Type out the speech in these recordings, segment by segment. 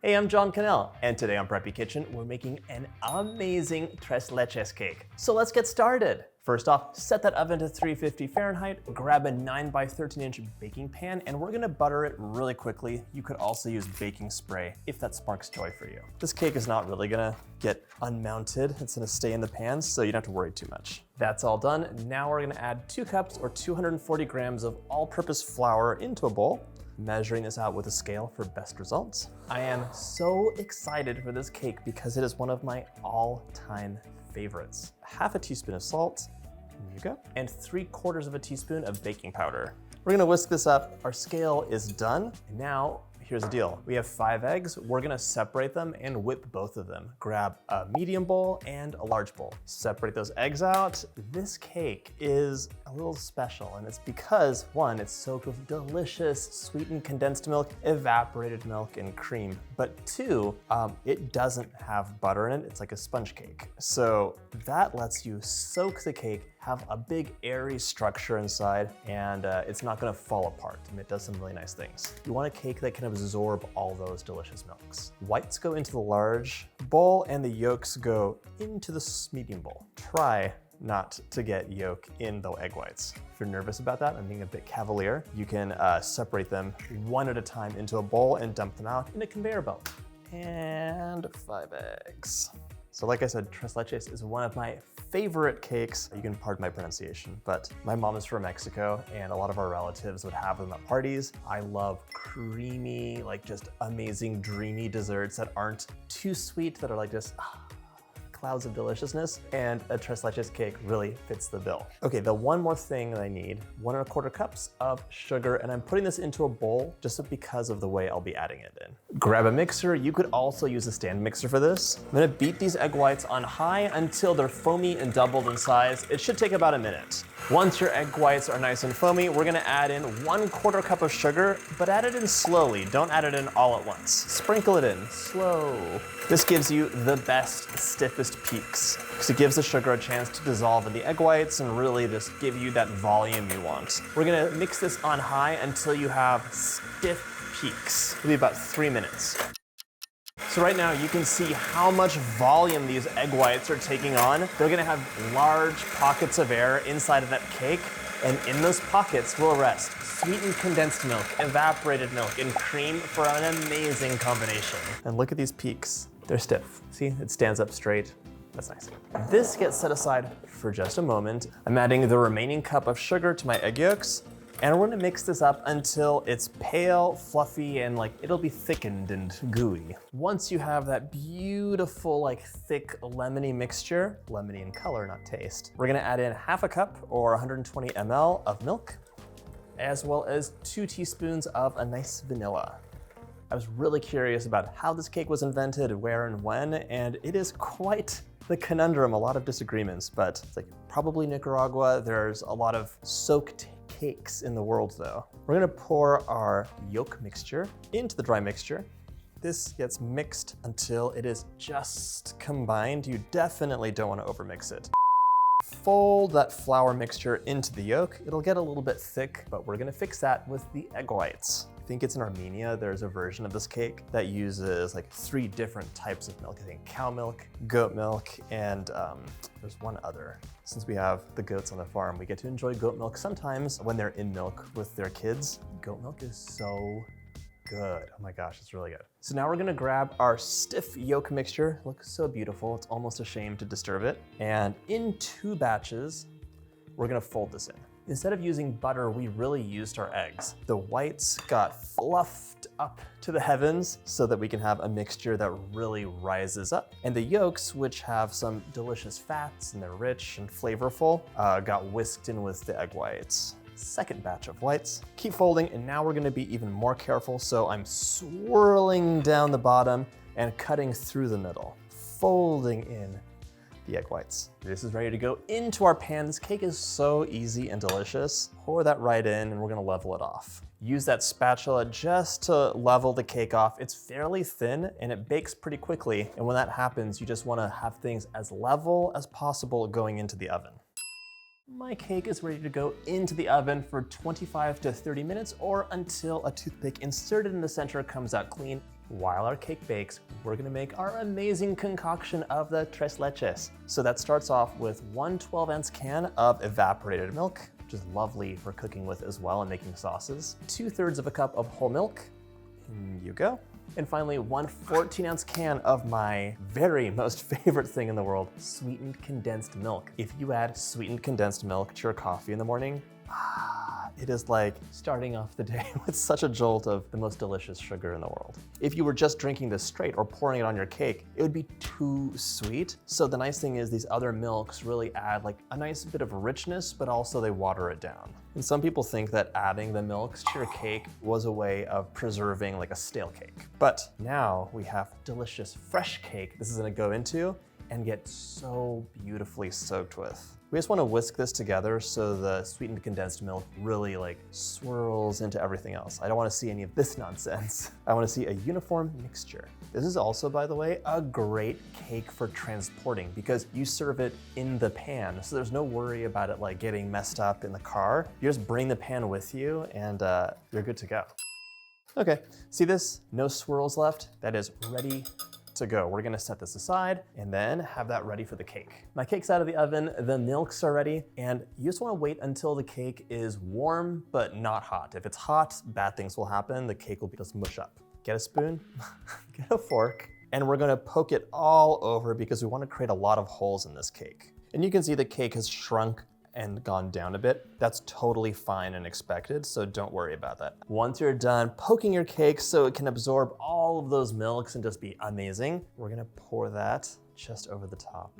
Hey, I'm John Cannell, and today on Preppy Kitchen, we're making an amazing Tres Leches cake. So let's get started. First off, set that oven to 350 Fahrenheit, grab a 9 by 13 inch baking pan, and we're gonna butter it really quickly. You could also use baking spray if that sparks joy for you. This cake is not really gonna get unmounted. It's gonna stay in the pan, so you don't have to worry too much. That's all done. Now we're gonna add 2 cups or 240 grams of all-purpose flour into a bowl. Measuring this out with a scale for best results. I am so excited for this cake because it is one of my all-time favorites. Half a teaspoon of salt, there you go, and 3/4 of a teaspoon of baking powder. We're gonna whisk this up. Our scale is done. Now, here's the deal. We have 5 eggs. We're gonna separate them and whip both of them. Grab a medium bowl and a large bowl. Separate those eggs out. This cake is a little special, and it's because, one, it's soaked with delicious sweetened condensed milk, evaporated milk, and cream. But 2, it doesn't have butter in it. It's like a sponge cake. So that lets you soak the cake, have a big airy structure inside, and it's not gonna fall apart, and it does some really nice things. You want a cake that can absorb all those delicious milks. Whites go into the large bowl, and the yolks go into the medium bowl. Try not to get yolk in the egg whites. If you're nervous about that, I'm being a bit cavalier, you can separate them one at a time into a bowl and dump them out in a conveyor belt. And 5 eggs. So like I said, Tres Leches is one of my favorite cakes. You can pardon my pronunciation, but my mom is from Mexico and a lot of our relatives would have them at parties. I love creamy, like just amazing, dreamy desserts that aren't too sweet, that are like just clouds of deliciousness, and a Tres Leches cake really fits the bill. Okay, the one more thing that I need, 1 1/4 cups of sugar, and I'm putting this into a bowl just because of the way I'll be adding it in. Grab a mixer. You could also use a stand mixer for this. I'm gonna beat these egg whites on high until they're foamy and doubled in size. It should take about a minute. Once your egg whites are nice and foamy, we're gonna add in 1/4 cup of sugar, but add it in slowly. Don't add it in all at once. Sprinkle it in, slow. This gives you the best, stiffest peaks, because it gives the sugar a chance to dissolve in the egg whites and really just give you that volume you want. We're gonna mix this on high until you have stiff peaks. It'll be about 3 minutes. So right now you can see how much volume these egg whites are taking on. They're gonna have large pockets of air inside of that cake, and in those pockets will rest sweetened condensed milk, evaporated milk, and cream for an amazing combination. And look at these peaks. They're stiff. See, it stands up straight. That's nice. This gets set aside for just a moment. I'm adding the remaining cup of sugar to my egg yolks, and we're gonna mix this up until it's pale, fluffy, and like it'll be thickened and gooey. Once you have that beautiful, like thick lemony mixture, lemony in color, not taste, we're gonna add in 1/2 cup or 120 ml of milk, as well as 2 teaspoons of a nice vanilla. I was really curious about how this cake was invented, where and when, and it is quite the conundrum, a lot of disagreements, but it's like probably Nicaragua. There's a lot of soaked cakes in the world though. We're gonna pour our yolk mixture into the dry mixture. This gets mixed until it is just combined. You definitely don't wanna overmix it. Fold that flour mixture into the yolk. It'll get a little bit thick, but we're gonna fix that with the egg whites. I think it's in Armenia, there's a version of this cake that uses like 3 different types of milk. I think cow milk, goat milk, and there's one other. Since we have the goats on the farm, we get to enjoy goat milk sometimes when they're in milk with their kids. Goat milk is so good. Oh my gosh, it's really good. So now we're gonna grab our stiff yolk mixture. It looks so beautiful, it's almost a shame to disturb it. And in 2 batches, we're gonna fold this in. Instead of using butter, we really used our eggs. The whites got fluffed up to the heavens so that we can have a mixture that really rises up. And the yolks, which have some delicious fats and they're rich and flavorful, got whisked in with the egg whites. Second batch of whites. Keep folding, and now we're gonna be even more careful. So I'm swirling down the bottom and cutting through the middle, folding in the egg whites. This is ready to go into our pan. This cake is so easy and delicious. Pour that right in, and we're gonna level it off. Use that spatula just to level the cake off. It's fairly thin and it bakes pretty quickly. And when that happens, you just wanna have things as level as possible going into the oven. My cake is ready to go into the oven for 25 to 30 minutes or until a toothpick inserted in the center comes out clean. While our cake bakes, we're gonna make our amazing concoction of the tres leches. So that starts off with one 12-ounce can of evaporated milk, which is lovely for cooking with as well and making sauces. 2/3 of a cup of whole milk. In you go. And finally, one 14-ounce can of my very most favorite thing in the world, sweetened condensed milk. If you add sweetened condensed milk to your coffee in the morning, it is like starting off the day with such a jolt of the most delicious sugar in the world. If you were just drinking this straight or pouring it on your cake, it would be too sweet. So the nice thing is these other milks really add like a nice bit of richness, but also they water it down. And some people think that adding the milks to your cake was a way of preserving like a stale cake. But now we have delicious fresh cake this is gonna go into and get so beautifully soaked with. We just want to whisk this together so the sweetened condensed milk really like swirls into everything else. I don't want to see any of this nonsense. I want to see a uniform mixture. This is also, by the way, a great cake for transporting because you serve it in the pan. So there's no worry about it like getting messed up in the car. You just bring the pan with you and you're good to go. Okay, see this? No swirls left. That is ready to go. We're gonna set this aside and then have that ready for the cake. My cake's out of the oven, the milks are ready, and you just wanna wait until the cake is warm but not hot. If it's hot, bad things will happen. The cake will just mush up. Get a spoon, get a fork, and we're gonna poke it all over because we wanna create a lot of holes in this cake. And you can see the cake has shrunk and gone down a bit. That's totally fine and expected, so don't worry about that. Once you're done poking your cake so it can absorb all of those milks and just be amazing, we're gonna pour that just over the top.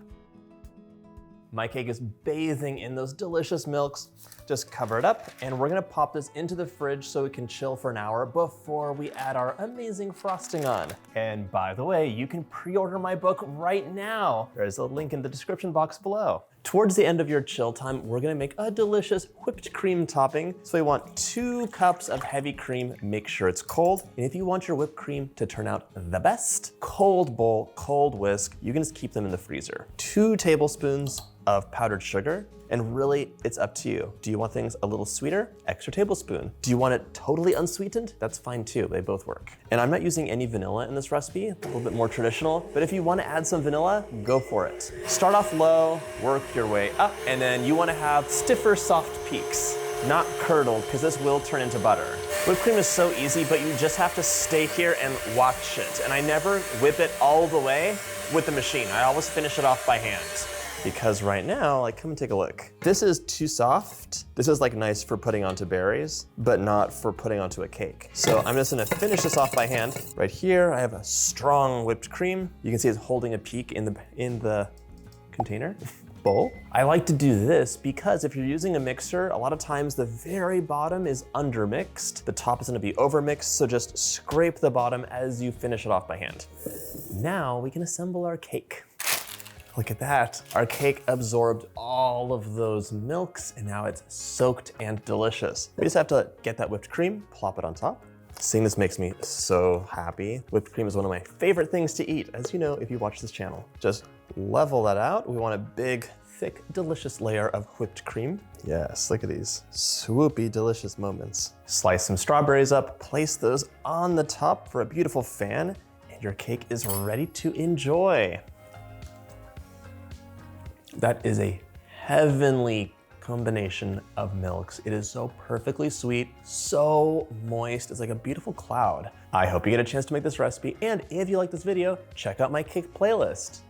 My cake is bathing in those delicious milks. Just cover it up and we're gonna pop this into the fridge so it can chill for an hour before we add our amazing frosting on. And by the way, you can pre-order my book right now. There's a link in the description box below. Towards the end of your chill time, we're gonna make a delicious whipped cream topping. So we want 2 cups of heavy cream, make sure it's cold. And if you want your whipped cream to turn out the best, cold bowl, cold whisk, you can just keep them in the freezer. 2 tablespoons of powdered sugar, and really it's up to you. Do you want things a little sweeter? Extra tablespoon. Do you want it totally unsweetened? That's fine too, they both work. And I'm not using any vanilla in this recipe, a little bit more traditional, but if you wanna add some vanilla, go for it. Start off low, work your way up, and then you wanna have stiffer, soft peaks, not curdled, because this will turn into butter. Whipped cream is so easy, but you just have to stay here and watch it. And I never whip it all the way with the machine. I always finish it off by hand. Because right now, like, come and take a look. This is too soft. This is like nice for putting onto berries, but not for putting onto a cake. So I'm just gonna finish this off by hand. Right here, I have a strong whipped cream. You can see it's holding a peak in the container, bowl. I like to do this because if you're using a mixer, a lot of times the very bottom is undermixed. The top is gonna be overmixed, so just scrape the bottom as you finish it off by hand. Now we can assemble our cake. Look at that. Our cake absorbed all of those milks and now it's soaked and delicious. We just have to get that whipped cream, plop it on top. Seeing this makes me so happy. Whipped cream is one of my favorite things to eat, as you know if you watch this channel. Just level that out. We want a big, thick, delicious layer of whipped cream. Yes, look at these swoopy, delicious moments. Slice some strawberries up, place those on the top for a beautiful fan, and your cake is ready to enjoy. That is a heavenly combination of milks. It is so perfectly sweet, so moist. It's like a beautiful cloud. I hope you get a chance to make this recipe, and if you like this video, check out my cake playlist.